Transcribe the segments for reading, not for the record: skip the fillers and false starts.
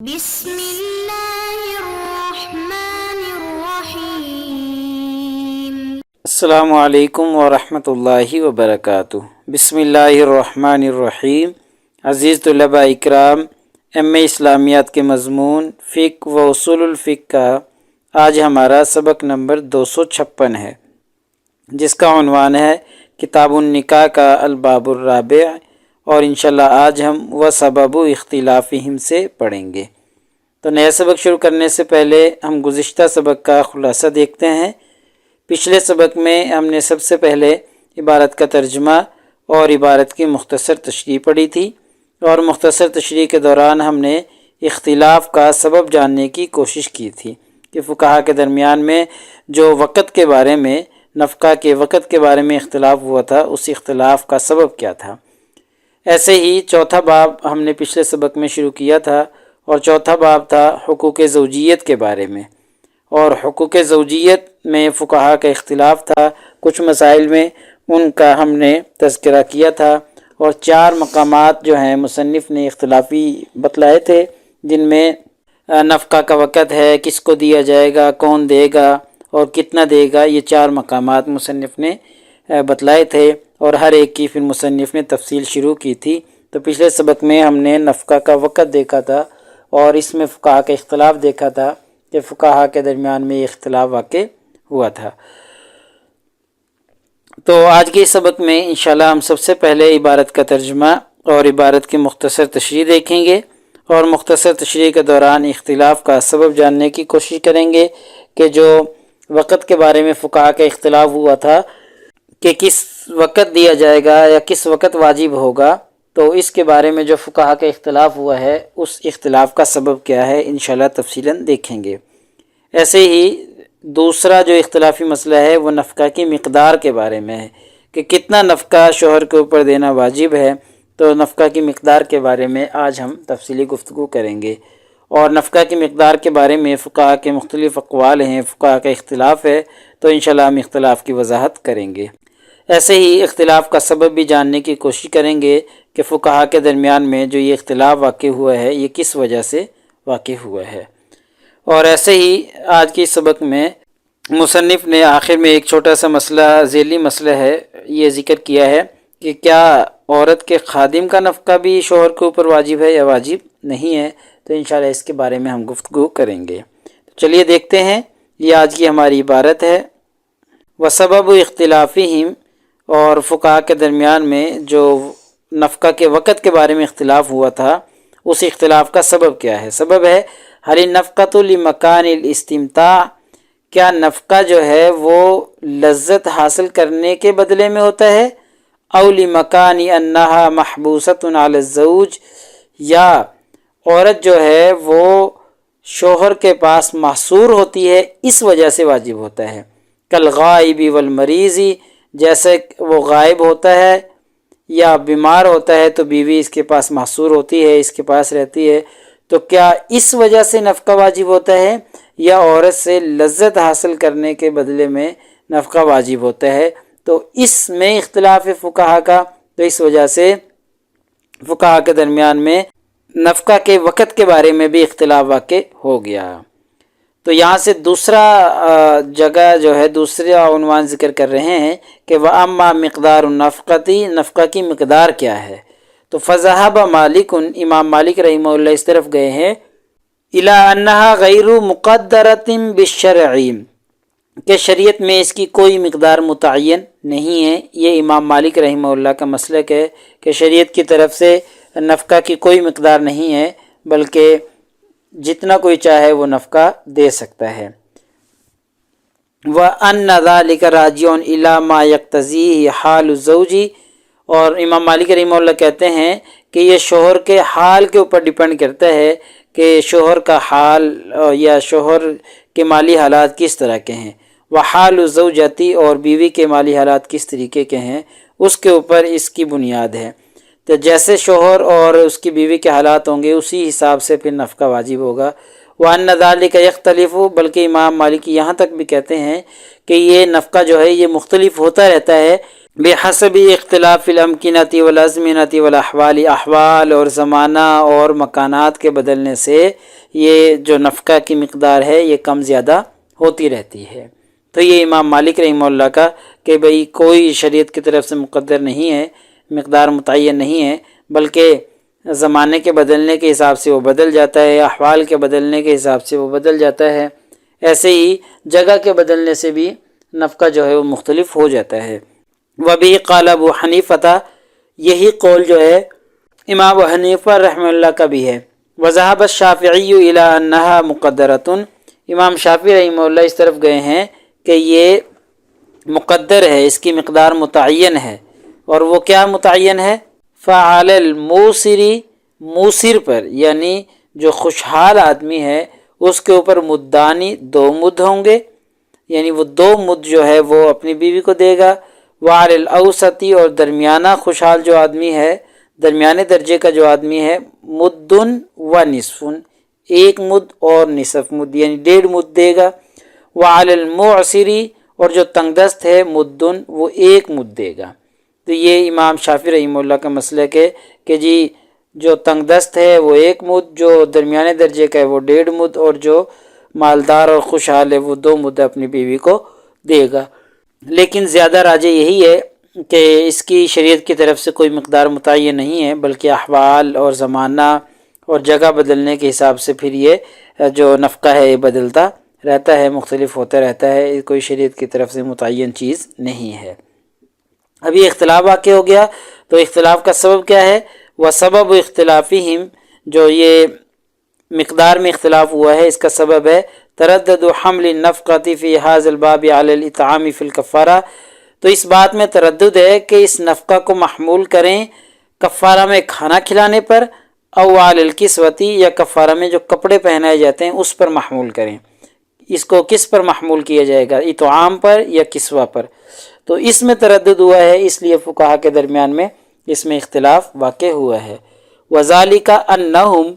بسم اللہ الرحمن الرحیم۔ السلام علیکم ورحمۃ اللہ وبرکاتہ۔ بسم اللہ الرحمن الرحیم۔ عزیز طلباء اکرام، ایم اے اسلامیات کے مضمون فقہ و اصول الفقہ کا آج ہمارا سبق نمبر 256 ہے، جس کا عنوان ہے کتاب النکاح کا الباب الرابع، اور انشاءاللہ آج ہم وسبب اختلافہم سے پڑھیں گے۔ تو نیا سبق شروع کرنے سے پہلے ہم گزشتہ سبق کا خلاصہ دیکھتے ہیں۔ پچھلے سبق میں ہم نے سب سے پہلے عبارت کا ترجمہ اور عبارت کی مختصر تشریح پڑھی تھی، اور مختصر تشریح کے دوران ہم نے اختلاف کا سبب جاننے کی کوشش کی تھی کہ فقہا کے درمیان میں جو وقت کے بارے میں، نفقہ کے وقت کے بارے میں اختلاف ہوا تھا، اس اختلاف کا سبب کیا تھا۔ ایسے ہی چوتھا باب ہم نے پچھلے سبق میں شروع کیا تھا، اور چوتھا باب تھا حقوق زوجیت کے بارے میں، اور حقوق زوجیت میں فقہا کا اختلاف تھا۔ کچھ مسائل میں ان کا ہم نے تذکرہ کیا تھا، اور 4 مقامات جو ہیں مصنف نے اختلافی بتلائے تھے، جن میں نفقہ کا وقت ہے، کس کو دیا جائے گا، کون دے گا اور کتنا دے گا، یہ 4 مقامات مصنف نے بتلائے تھے، اور ہر ایک کی پھر مصنف نے تفصیل شروع کی تھی۔ تو پچھلے سبق میں ہم نے نفقہ کا وقت دیکھا تھا، اور اس میں فقہا کا اختلاف دیکھا تھا کہ فقہا کے درمیان میں یہ اختلاف واقع ہوا تھا۔ تو آج کے اس سبق میں انشاءاللہ ہم سب سے پہلے عبارت کا ترجمہ اور عبارت کی مختصر تشریح دیکھیں گے، اور مختصر تشریح کے دوران اختلاف کا سبب جاننے کی کوشش کریں گے کہ جو وقت کے بارے میں فقہا کا اختلاف ہوا تھا کہ کس وقت دیا جائے گا یا کس وقت واجب ہوگا، تو اس کے بارے میں جو فقہا کا اختلاف ہوا ہے، اس اختلاف کا سبب کیا ہے، انشاءاللہ تفصیلاً دیکھیں گے۔ ایسے ہی دوسرا جو اختلافی مسئلہ ہے وہ نفقہ کی مقدار کے بارے میں ہے کہ کتنا نفقہ شوہر کے اوپر دینا واجب ہے۔ تو نفقہ کی مقدار کے بارے میں آج ہم تفصیلی گفتگو کریں گے، اور نفقہ کی مقدار کے بارے میں فقہا کے مختلف اقوال ہیں، فقہا کا اختلاف ہے، تو انشاءاللہ ہم اختلاف کی وضاحت کریں گے۔ ایسے ہی اختلاف کا سبب بھی جاننے کی کوشش کریں گے کہ فقہا کے درمیان میں جو یہ اختلاف واقع ہوا ہے، یہ کس وجہ سے واقع ہوا ہے۔ اور ایسے ہی آج کے سبق میں مصنف نے آخر میں ایک چھوٹا سا مسئلہ، ذیلی مسئلہ ہے، یہ ذکر کیا ہے کہ کیا عورت کے خادم کا نفقہ بھی شوہر کے اوپر واجب ہے یا واجب نہیں ہے۔ تو انشاءاللہ اس کے بارے میں ہم گفتگو کریں گے۔ چلیے دیکھتے ہیں، یہ آج کی ہماری عبارت ہے۔ وسبب اختلافہم، اور فقہا کے درمیان میں جو نفقہ کے وقت کے بارے میں اختلاف ہوا تھا، اس اختلاف کا سبب کیا ہے۔ سبب ہے هل النفقۃ لمکان الاستمتاع، کیا نفقہ جو ہے وہ لذت حاصل کرنے کے بدلے میں ہوتا ہے، او لمکان انہا محبوسۃ علی الزوج، یا عورت جو ہے وہ شوہر کے پاس محصور ہوتی ہے، اس وجہ سے واجب ہوتا ہے۔ کالغائب والمریض، جیسے وہ غائب ہوتا ہے یا بیمار ہوتا ہے تو بیوی اس کے پاس محصور ہوتی ہے، اس کے پاس رہتی ہے، تو کیا اس وجہ سے نفقہ واجب ہوتا ہے، یا عورت سے لذت حاصل کرنے کے بدلے میں نفقہ واجب ہوتا ہے۔ تو اس میں اختلاف ہے فقہا کا، تو اس وجہ سے فقہا کے درمیان میں نفقہ کے وقت کے بارے میں بھی اختلاف واقع ہو گیا۔ تو یہاں سے دوسرا جگہ جو ہے، دوسرا عنوان ذکر کر رہے ہیں کہ وَأَمَّا مِقْدَارُ النَّفْقَةِ، نفقہ کی مقدار کیا ہے۔ تو فَذَهَبَ مالک، امام مالک رحمہ اللہ اس طرف گئے ہیں، إِلَىٰ أَنَّهَا غَيْرُ مُقَدَّرَةٍ بِالشَّرْعِ، کہ شریعت میں اس کی کوئی مقدار متعین نہیں ہے۔ یہ امام مالک رحمہ اللہ کا مسلک ہے کہ شریعت کی طرف سے نفقہ کی کوئی مقدار نہیں ہے، بلکہ جتنا کوئی چاہے وہ نفقہ دے سکتا ہے۔ وَأَنَّ ذَلِكَ رَاجِعٌ إِلَىٰ مَا يَقْتَضِيهِ حَالُ الزَّوْجِ، اور امام مالک رحمہ اللہ کہتے ہیں کہ یہ شوہر کے حال کے اوپر ڈیپینڈ کرتا ہے کہ شوہر کا حال یا شوہر کے مالی حالات کس طرح کے ہیں، وحال الزوجۃ، اور بیوی کے مالی حالات کس طریقے کے ہیں، اس کے اوپر اس کی بنیاد ہے۔ تو جیسے شوہر اور اس کی بیوی کے حالات ہوں گے، اسی حساب سے پھر نفقہ واجب ہوگا۔ وَأَنَّ ذَلِكَ يَخْتَلِفُ، بلکہ امام مالکی یہاں تک بھی کہتے ہیں کہ یہ نفقہ جو ہے یہ مختلف ہوتا رہتا ہے بحسب اختلاف الامکنۃ والازمنۃ والاحوال، احوال اور زمانہ اور مکانات کے بدلنے سے یہ جو نفقہ کی مقدار ہے یہ کم زیادہ ہوتی رہتی ہے۔ تو یہ امام مالک رحمہ اللہ کا کہ بھئی کوئی شریعت کی طرف سے مقدر نہیں ہے، مقدار متعین نہیں ہے، بلکہ زمانے کے بدلنے کے حساب سے وہ بدل جاتا ہے، احوال کے بدلنے کے حساب سے وہ بدل جاتا ہے، ایسے ہی جگہ کے بدلنے سے بھی نفقہ جو ہے وہ مختلف ہو جاتا ہے۔ وبی قال ابو حنیفہ، یہی قول جو ہے امام ابو حنیفہ رحمہ اللہ کا بھی ہے۔ وذهب الشافعی الی انہا مقدرۃ، امام شافعی رحمہ اللہ اس طرف گئے ہیں کہ یہ مقدر ہے، اس کی مقدار متعین ہے، اور وہ کیا متعین ہے؟ فعلی الموسری، موسر پر یعنی جو خوشحال آدمی ہے اس کے اوپر مدانی، 2 مد ہوں گے، یعنی وہ 2 مد جو ہے وہ اپنی بیوی کو دے گا۔ وعلی الاوسطی، اور درمیانہ خوشحال جو آدمی ہے، درمیانے درجے کا جو آدمی ہے، مدن و نصف، 1 مد اور نصف مد یعنی 1.5 مد دے گا۔ وعلی المعسری، اور جو تنگ دست ہے، مدن، وہ 1 مد دے گا۔ تو یہ امام شافعی رحمہ اللہ کا مسلک ہے کہ جی جو تنگ دست ہے وہ 1 مد، جو درمیانے درجے کا ہے وہ 1.5 مد، اور جو مالدار اور خوشحال ہے وہ 2 مد اپنی بیوی کو دے گا۔ لیکن زیادہ راجح یہی ہے کہ اس کی شریعت کی طرف سے کوئی مقدار متعین نہیں ہے، بلکہ احوال اور زمانہ اور جگہ بدلنے کے حساب سے پھر یہ جو نفقہ ہے یہ بدلتا رہتا ہے، مختلف ہوتا رہتا ہے، کوئی شریعت کی طرف سے متعین چیز نہیں ہے۔ ابھی اختلاف واقع ہو گیا، تو اختلاف کا سبب کیا ہے؟ وسبب اختلافہم، جو یہ مقدار میں اختلاف ہوا ہے اس کا سبب ہے تردد حمل النفقۃ فی ھذا الباب علی الاطعام فی الکفارہ، تو اس بات میں تردد ہے کہ اس نفقہ کو محمول کریں کفارہ میں کھانا کھلانے پر، او علی الکسوۃ، یا کفارہ میں جو کپڑے پہنائے جاتے ہیں اس پر محمول کریں۔ اس کو کس پر محمول کیا جائے گا؟ اطعام پر یا کسوہ پر؟ تو اس میں تردد ہوا ہے، اس لیے فقہا کے درمیان میں اس میں اختلاف واقع ہوا ہے۔ وذالک انہم،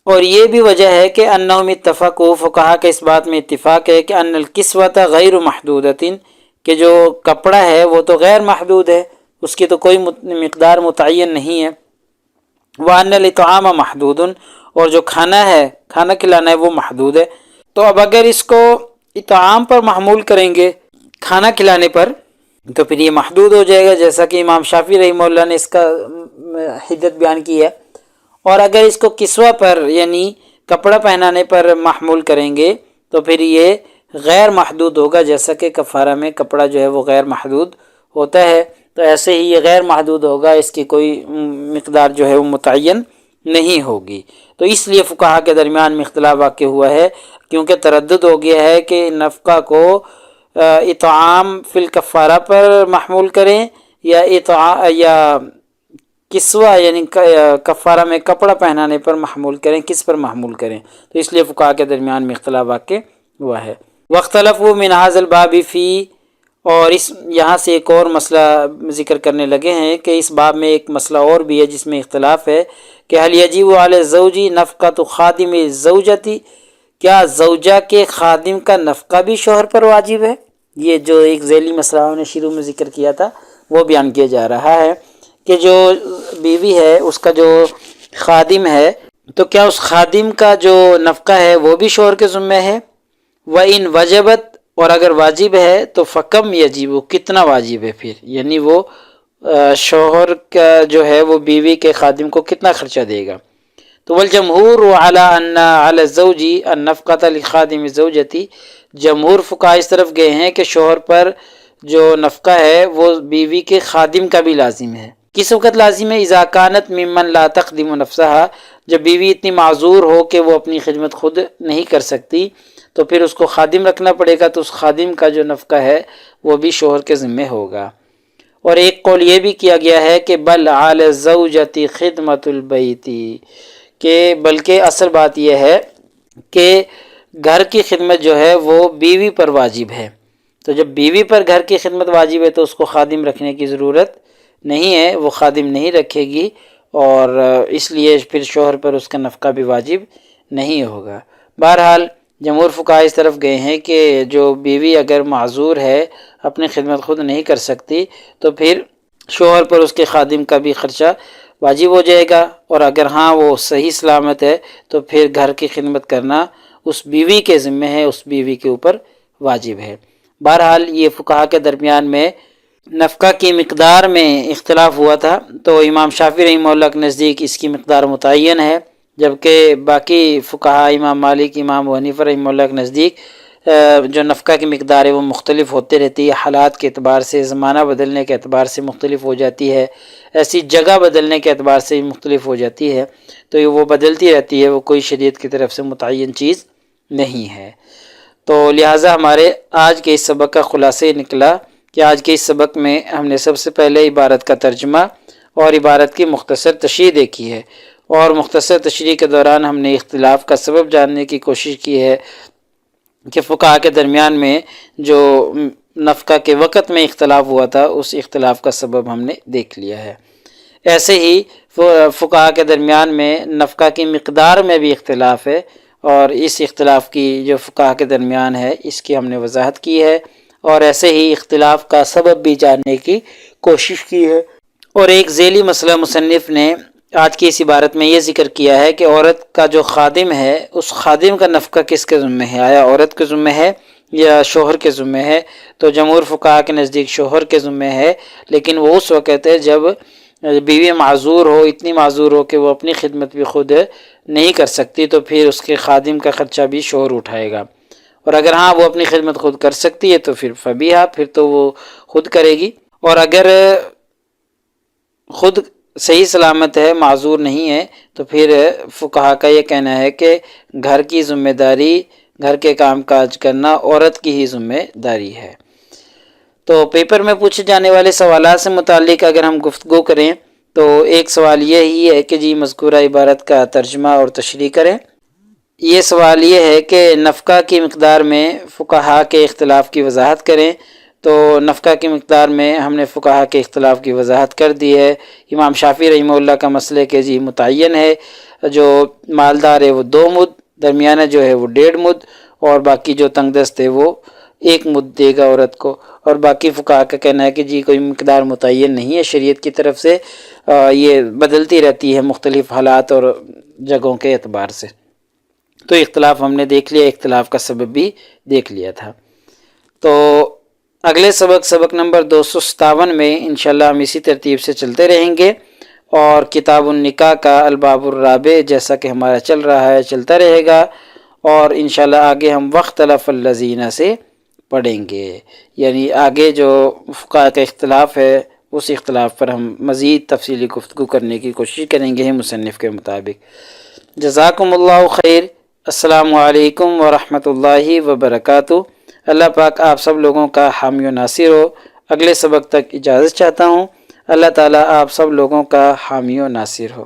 اور یہ بھی وجہ ہے کہ انہم اتفقوا، فقہا کے اس بات میں اتفاق ہے کہ ان الکسوۃ غیر محدودۃ، کہ جو کپڑا ہے وہ تو غیر محدود ہے، اس کی تو کوئی مقدار متعین نہیں ہے۔ وان الاطعام محدود، اور جو کھانا ہے، کھانا کھلانا ہے، وہ محدود ہے۔ تو اب اگر اس کو اطعام پر محمول کریں گے، کھانا کھلانے پر، تو پھر یہ محدود ہو جائے گا، جیسا کہ امام شافعی رحمہ اللہ نے اس کا حدت بیان کی ہے۔ اور اگر اس کو کسوہ پر یعنی کپڑا پہنانے پر محمول کریں گے تو پھر یہ غیر محدود ہوگا، جیسا کہ کفارہ میں کپڑا جو ہے وہ غیر محدود ہوتا ہے، تو ایسے ہی یہ غیر محدود ہوگا، اس کی کوئی مقدار جو ہے وہ متعین نہیں ہوگی۔ تو اس لیے فقہا کے درمیان میں اختلاف واقع ہوا ہے، کیونکہ تردد ہو گیا ہے کہ نفقہ کو اطعام فی الکفارہ پر محمول کریں یا کسوہ یعنی کفارہ میں کپڑا پہنانے پر محمول کریں، کس پر محمول کریں، تو اس لیے فقہا کے درمیان میں اختلاف واقع ہوا ہے۔ واختلفوا من ھذا الباب فی، اور اس یہاں سے ایک اور مسئلہ ذکر کرنے لگے ہیں کہ اس باب میں ایک مسئلہ اور بھی ہے جس میں اختلاف ہے کہ هل یجب علی الزوج نفقۃ خادم الزوجۃ، کیا زوجہ کے خادم کا نفقہ بھی شوہر پر واجب ہے؟ یہ جو ایک ذیلی مسئلہ ہم نے شروع میں ذکر کیا تھا وہ بیان کیا جا رہا ہے کہ جو بیوی ہے اس کا جو خادم ہے، تو کیا اس خادم کا جو نفقہ ہے وہ بھی شوہر کے ذمہ ہے؟ وَإِن وَجَبَتْ، اور اگر واجب ہے تو فَكَمْ يَجِبُ، کتنا واجب ہے پھر، یعنی وہ شوہر کا جو ہے وہ بیوی کے خادم کو کتنا خرچہ دے گا۔ تو والجمہور علی ان علی الزوج النفقۃ لخادم الزوجۃ، جمہور فقہاء اس طرف گئے ہیں کہ شوہر پر جو نفقہ ہے وہ بیوی کے خادم کا بھی لازم ہے۔ کس وقت لازم ہے؟ اذا کانت ممن لا تخدم نفسها، جب بیوی اتنی معذور ہو کہ وہ اپنی خدمت خود نہیں کر سکتی تو پھر اس کو خادم رکھنا پڑے گا، تو اس خادم کا جو نفقہ ہے وہ بھی شوہر کے ذمہ ہوگا۔ اور ایک قول یہ بھی کیا گیا ہے کہ بل علی الزوجۃ خدمت البیت، کہ بلکہ اصل بات یہ ہے کہ گھر کی خدمت جو ہے وہ بیوی پر واجب ہے، تو جب بیوی پر گھر کی خدمت واجب ہے تو اس کو خادم رکھنے کی ضرورت نہیں ہے، وہ خادم نہیں رکھے گی، اور اس لیے پھر شوہر پر اس کا نفقہ بھی واجب نہیں ہوگا۔ بہرحال جمہور فقہا اس طرف گئے ہیں کہ جو بیوی اگر معذور ہے، اپنی خدمت خود نہیں کر سکتی، تو پھر شوہر پر اس کے خادم کا بھی خرچہ واجب ہو جائے گا، اور اگر ہاں وہ صحیح سلامت ہے تو پھر گھر کی خدمت کرنا اس بیوی کے ذمہ ہے، اس بیوی کے اوپر واجب ہے۔ بہرحال یہ فقہا کے درمیان میں نفقہ کی مقدار میں اختلاف ہوا تھا، تو امام شافعی رحمہ اللہ کے نزدیک اس کی مقدار متعین ہے، جبکہ باقی فقہا امام مالک، امام ابو حنیفہ رحمہ اللہ کے نزدیک جو نفقہ کی مقدار ہے وہ مختلف ہوتے رہتی ہے، حالات کے اعتبار سے، زمانہ بدلنے کے اعتبار سے مختلف ہو جاتی ہے، ایسی جگہ بدلنے کے اعتبار سے بھی مختلف ہو جاتی ہے، تو یہ وہ بدلتی رہتی ہے، وہ کوئی شریعت کی طرف سے متعین چیز نہیں ہے۔ تو لہٰذا ہمارے آج کے اس سبق کا خلاصہ یہ نکلا کہ آج کے اس سبق میں ہم نے سب سے پہلے عبارت کا ترجمہ اور عبارت کی مختصر تشریح دیکھی ہے، اور مختصر تشریح کے دوران ہم نے اختلاف کا سبب جاننے کی کوشش کی ہے کہ فقہا کے درمیان میں جو نفقہ کے وقت میں اختلاف ہوا تھا اس اختلاف کا سبب ہم نے دیکھ لیا ہے۔ ایسے ہی فقہا کے درمیان میں نفقہ کی مقدار میں بھی اختلاف ہے، اور اس اختلاف کی جو فقہا کے درمیان ہے اس کی ہم نے وضاحت کی ہے، اور ایسے ہی اختلاف کا سبب بھی جاننے کی کوشش کی ہے۔ اور ایک ذیلی مسئلہ مصنف نے آج کی اس عبارت میں یہ ذکر کیا ہے کہ عورت کا جو خادم ہے اس خادم کا نفقہ کس کے ذمہ ہے، آیا عورت کے ذمہ ہے یا شوہر کے ذمہ ہے؟ تو جمہور فقہا کے نزدیک شوہر کے ذمہ ہے، لیکن وہ اس وقت ہے جب بیوی معذور ہو، اتنی معذور ہو کہ وہ اپنی خدمت بھی خود نہیں کر سکتی، تو پھر اس کے خادم کا خرچہ بھی شوہر اٹھائے گا، اور اگر ہاں وہ اپنی خدمت خود کر سکتی ہے تو پھر فبیہا، پھر تو وہ خود کرے گی، اور اگر خود صحیح سلامت ہے، معذور نہیں ہے، تو پھر فقہا کا یہ کہنا ہے کہ گھر کی ذمہ داری، گھر کے کام کاج کرنا عورت کی ہی ذمہ داری ہے۔ تو پیپر میں پوچھے جانے والے سوالات سے متعلق اگر ہم گفتگو کریں تو ایک سوال یہ ہی ہے کہ جی مذکورہ عبارت کا ترجمہ اور تشریح کریں۔ یہ سوال یہ ہے کہ نفقہ کی مقدار میں فقہا کے اختلاف کی وضاحت کریں، تو نفقہ کی مقدار میں ہم نے فقہا کے اختلاف کی وضاحت کر دی ہے۔ امام شافعی رحمہ اللہ کا مسئلہ کہ جی متعین ہے، جو مالدار ہے وہ 2 مد، درمیانہ جو ہے وہ 1.5 مد، اور باقی جو تنگ دست ہے وہ 1 مد دے گا عورت کو، اور باقی فقہا کا کہنا ہے کہ جی کوئی مقدار متعین نہیں ہے شریعت کی طرف سے، یہ بدلتی رہتی ہے مختلف حالات اور جگہوں کے اعتبار سے۔ تو اختلاف ہم نے دیکھ لیا، اختلاف کا سبب بھی دیکھ لیا تھا۔ تو اگلے سبق نمبر 257 میں انشاءاللہ ہم اسی ترتیب سے چلتے رہیں گے، اور کتاب النکاح کا الباب الرابع جیسا کہ ہمارا چل رہا ہے چلتا رہے گا، اور انشاءاللہ آگے ہم واختلف الذین سے پڑھیں گے، یعنی آگے جو فقہا کا اختلاف ہے اس اختلاف پر ہم مزید تفصیلی گفتگو کرنے کی کوشش کریں گے مصنف کے مطابق۔ جزاکم اللہ خیر۔ السلام علیکم ورحمۃ اللہ وبرکاتہ۔ اللہ پاک آپ سب لوگوں کا حامی و ناصر ہو۔ اگلے سبق تک اجازت چاہتا ہوں۔ اللہ تعالیٰ آپ سب لوگوں کا حامی و ناصر ہو۔